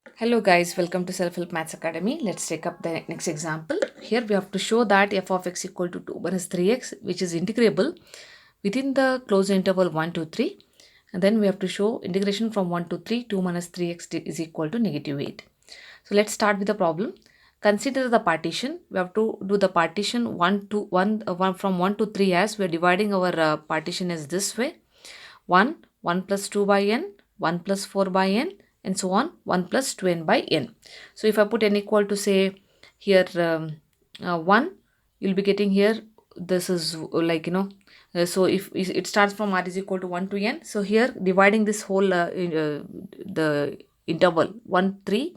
Hello guys, welcome to Self Help Maths Academy. Let's take up the next example. Here we have to show that f of x equal to 2 minus 3x, which is integrable within the closed interval 1 to 3. And then we have to show integration from 1 to 3, 2 minus 3x is equal to negative 8. So let's start with the problem. Consider the partition. We have to do the partition 1 to 1, 1 from 1 to 3 as we are dividing our partition as this way. 1, 1 plus 2 by n, 1 plus 4 by n, and so on, 1 plus 2n by n. So if I put n equal to say here 1, you'll be getting here, this is like, so if it starts from r is equal to 1 to n, so here dividing this whole the interval 1, 3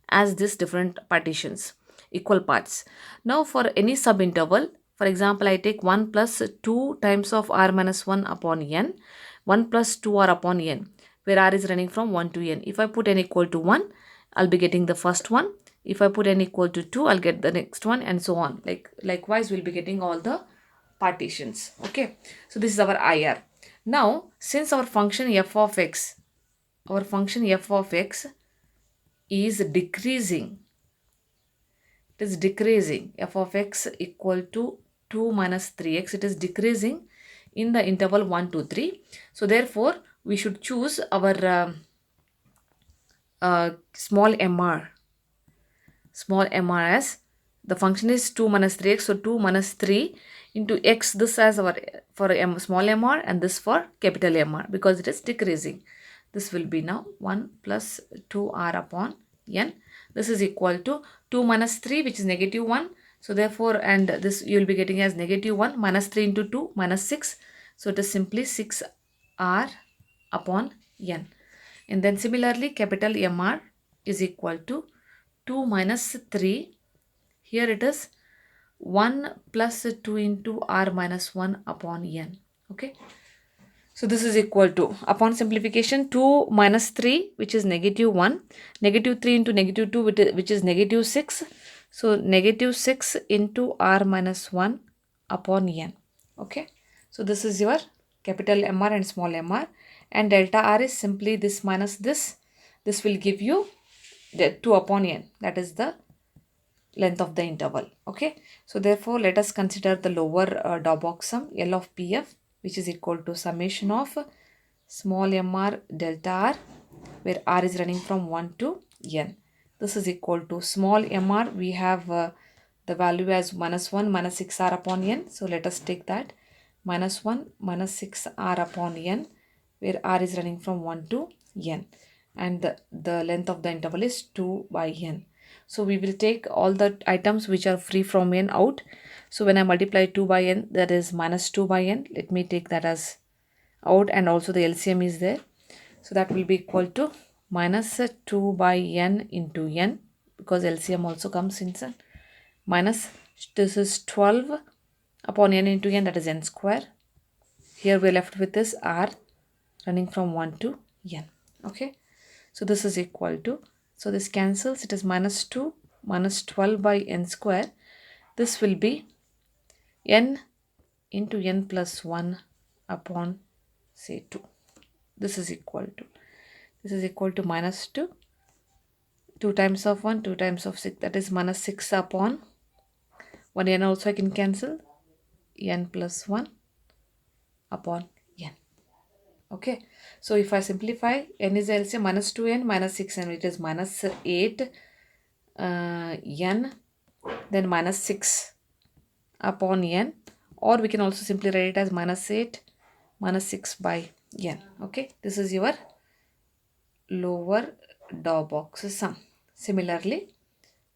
as this different partitions, equal parts. Now for any subinterval, for example, I take 1 plus 2 times of r minus 1 upon n, 1 plus 2r upon n, where r is running from 1 to n. If I put n equal to 1, I'll be getting the first one. If I put n equal to 2, I'll get the next one, and so on. Likewise, we'll be getting all the partitions. Okay, so this is our IR. Now, since our function f of x is decreasing, it is decreasing, f of x equal to 2 minus 3x, it is decreasing in the interval 1 to 3. So therefore we should choose our small mr as the function is 2 minus 3x, so 2 minus 3 into x, this as our for small mr and this for capital mr, because it is decreasing. This will be now 1 plus 2r upon n. This is equal to 2 minus 3, which is negative 1. So therefore, and this you will be getting as negative 1 minus 3 into 2 minus 6. So it is simply 6r upon n. And then similarly, capital mr is equal to 2 minus 3. Here it is 1 plus 2 into r minus 1 upon n. Okay. So this is equal to, upon simplification, 2 minus 3, which is negative 1, negative 3 into negative 2, which is negative 6. So negative 6 into r minus 1 upon n. Okay. So this is your capital mr and small mr, and delta r is simply this minus this. This will give you the 2 upon n, that is the length of the interval. Okay. So therefore, let us consider the lower Dauberg sum L of PF, which is equal to summation of small mr delta r, where r is running from 1 to n. This is equal to small mr, we have the value as minus 1 minus 6r upon n. So let us take that minus 1 minus 6r upon n, where r is running from 1 to n, and the length of the interval is 2 by n. So we will take all the items which are free from n out. So when I multiply 2 by n, that is minus 2 by n. Let me take that as out, and also the LCM is there. So that will be equal to minus 2 by n into n, because LCM also comes inside. Minus, this is 12 upon n into n, that is n square. Here we are left with this r running from 1 to n. Okay. So this is equal to, so this cancels, it is minus 2 minus 12 by n square. This will be n into n plus 1 upon say 2. This is equal to minus 2, 2 times of 1, 2 times of 6, that is minus 6 upon 1 n also I can cancel, n plus 1 upon n. Okay, so if I simplify, n is LCM, minus 2n minus 6n, it is minus 8 n, then minus 6 upon n, or we can also simply write it as minus 8 minus 6 by n. Okay, this is your lower Dauberg sum. Similarly,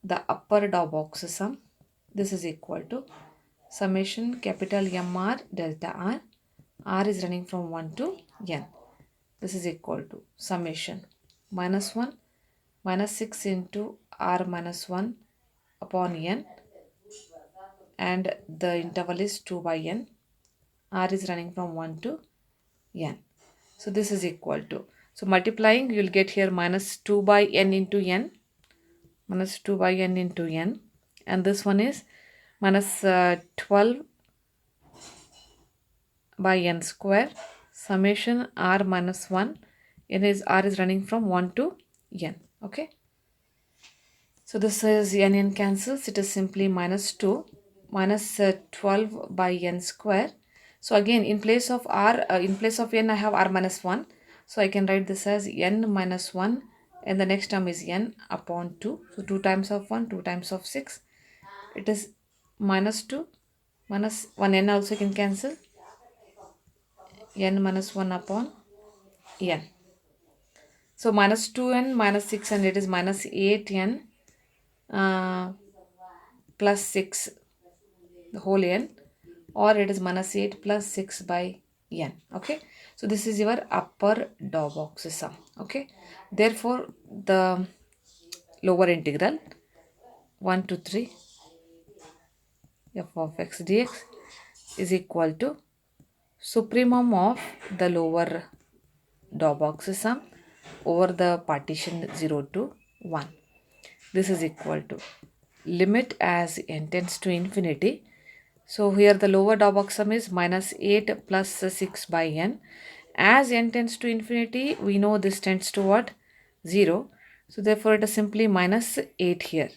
the upper Dauberg sum, this is equal to summation capital mr delta r, r is running from 1 to n. This is equal to summation minus 1 minus 6 into r minus 1 upon n, and the interval is 2 by n. R is running from 1 to n. So this is equal to, so multiplying, you will get here minus 2 by n into n, minus 2 by n into n, and this one is minus 12 by n square, summation r minus 1, r is running from 1 to n. Okay. So this is n cancels. It is simply minus 2 minus 12 by n square. So again, in place of r, in place of n, I have r minus 1. So I can write this as n minus 1, and the next term is n upon 2. So 2 times of 1, 2 times of 6. It is minus 2 minus 1 n also can cancel. N minus 1 upon n. So minus 2n minus 6n, it is minus 8n uh, plus 6 the whole n, or it is minus 8 plus 6 by n. Okay, so this is your upper dot box sum. Okay, therefore the lower integral 1 to 3 f of x dx is equal to supremum of the lower dot box sum over the partition 0 to 1. This is equal to limit as n tends to infinity. So here the lower dot box sum is minus 8 plus 6 by n. As n tends to infinity, we know this tends to what? 0. So therefore it is simply minus 8 here.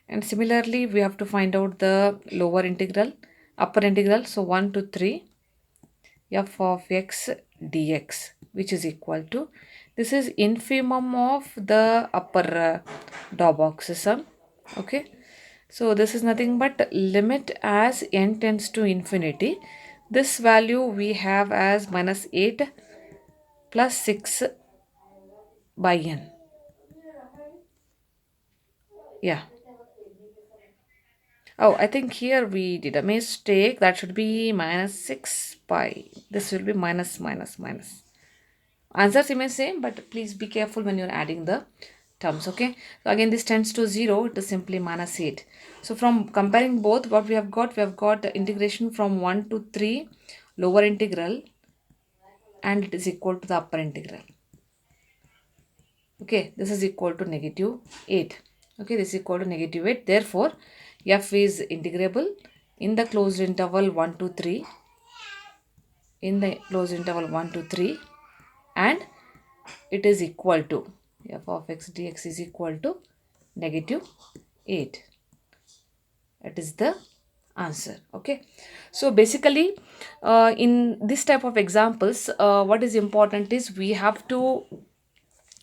And similarly, we have to find out the lower integral, upper integral. So 1 to 3 f of x dx, which is equal to, this is infimum of the upper dot box sum. Okay, so this is nothing but limit as n tends to infinity. This value we have as minus 8 plus 6 by n. Yeah. Oh, I think here we did a mistake. That should be minus 6 by. This will be minus minus minus. Answers remain same, but please be careful when you're adding the terms. Okay, so again this tends to 0. It is simply minus 8. So from comparing both, what we have got integration from 1 to 3 lower integral, and it is equal to the upper integral. Okay, this is equal to negative 8. Okay, this is equal to negative 8. Therefore f is integrable in the closed interval 1 to 3, in the closed interval 1 to 3, and it is equal to f of x dx is equal to negative 8. That is the answer. Okay, so basically in this type of examples, what is important is we have to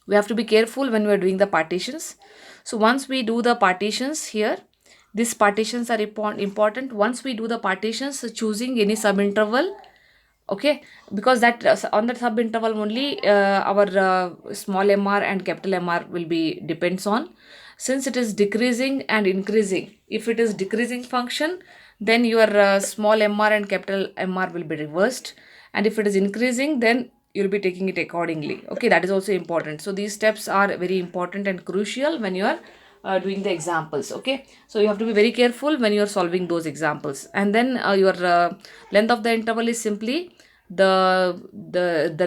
be careful when we are doing the partitions. So once we do the partitions here, these partitions are important. Once we do the partitions, choosing any subinterval, okay, because that on the subinterval only our small mr and capital mr will be depends on. Since it is decreasing and increasing, if it is decreasing function, then your small mr and capital mr will be reversed, and if it is increasing, then you'll be taking it accordingly. Okay, that is also important. So these steps are very important and crucial when you are doing the examples. Okay, so you have to be very careful when you are solving those examples. And then your length of the interval is simply the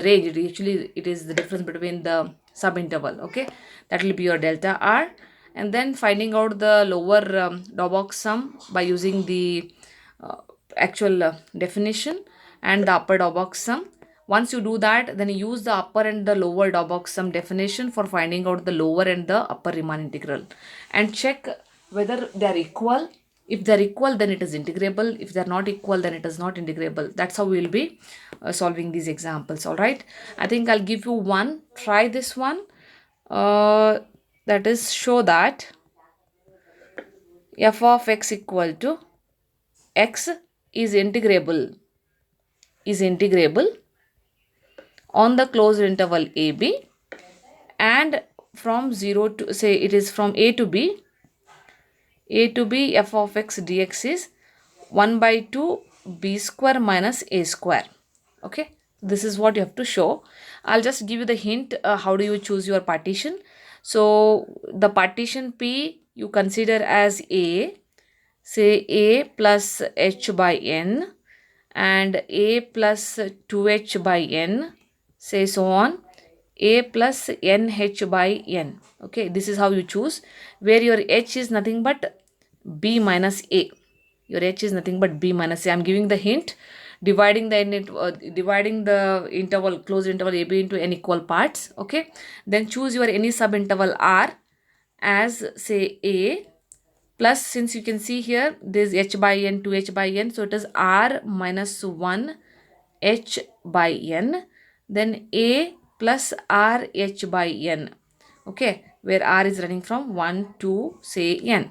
range. It is the difference between the subinterval. Okay, that will be your delta r. And then finding out the lower dot box sum by using the uh, actual definition, and the upper dot box sum. Once you do that, then you use the upper and the lower dot box sum definition for finding out the lower and the upper Riemann integral, and check whether they are equal. If they are equal, then it is integrable. If they are not equal, then it is not integrable. That's how we will be solving these examples. All right, I think I'll give you one. Try this one. uh, that is, show that f of x equal to x is integrable on the closed interval ab, and from 0 to, say it is from a to b, f of x dx is 1 by 2 b square minus a square. Okay, this is what you have to show. I'll just give you the hint. How do you choose your partition? So the partition p you consider as a, say a plus h by n, and a plus 2h by n, say so on, a plus nh by n. Okay, this is how you choose, where your h is nothing but b minus a. Your h is nothing but b minus a. I am giving the hint. Dividing the interval, closed interval ab into n equal parts. Okay, then choose your any subinterval r, as say A plus, since you can see here this h by n, 2h by n, so it is r minus 1 h by n, then A plus r h by n, okay, where r is running from 1 to say n,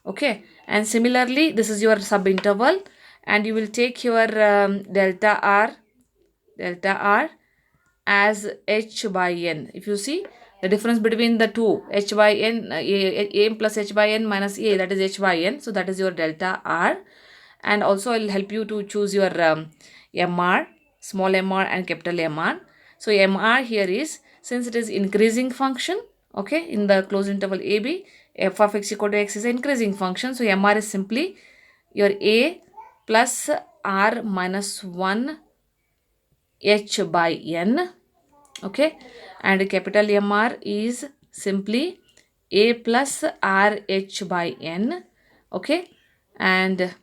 okay. And similarly this is your subinterval, and you will take your delta r as h by n. If you see the difference between the two, h by n, a plus h by n minus a, that is h by n, so that is your delta r. And also I will help you to choose your mr, small mr and capital mr. So mr here is, since it is increasing function, okay, in the closed interval ab, f of x equal to x is an increasing function, so mr is simply your a plus r minus 1 h by n, okay. And capital mr is simply a plus r h by n, okay. And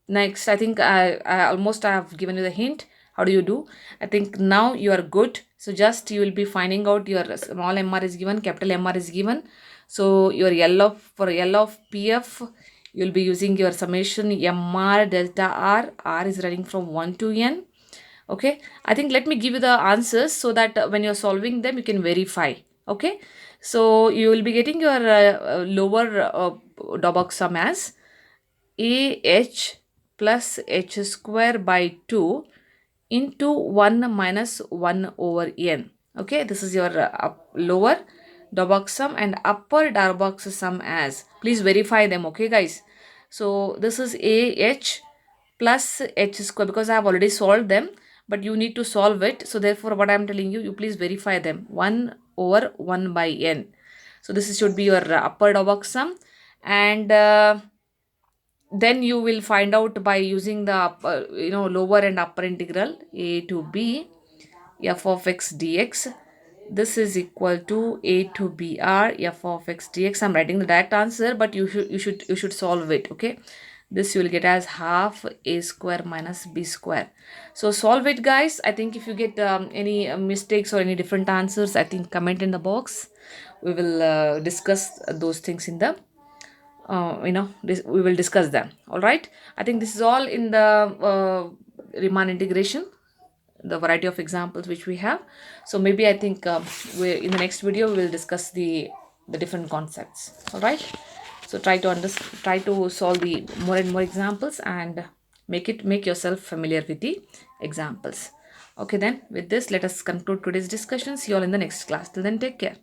next, I think I almost have given you the hint. How do you do? I think now you are good. So just you will be finding out your small mr is given, capital mr is given. So your L of, for L of PF, you will be using your summation mr delta r is running from 1 to n, okay. I think let me give you the answers so that when you're solving them you can verify, okay. So you will be getting your lower Dobok sum as ah plus h square by 2 into 1 minus 1 over n, okay. This is your lower Dobok sum, and upper Darbox sum as, please verify them, okay guys. So this is ah plus h square, because I have already solved them, but you need to solve it. So therefore what I am telling you, you please verify them, 1 over 1 by n. So this should be your upper Dobok sum. And then you will find out by using the lower and upper integral a to b f of x dx. This is equal to a to br f of x dx. I'm writing the direct answer, but you should solve it, okay. This you will get as half a square minus b square. So solve it guys. I think if you get any mistakes or any different answers, I think comment in the box. We will discuss those things in the we will discuss them. All right, I think this is all in the Riemann integration, the variety of examples which we have. So maybe I think we in the next video we will discuss the different concepts. All right, so try to solve the more and more examples, and make yourself familiar with the examples. Okay, then with this let us conclude today's discussion. See you all in the next class. Till then, take care.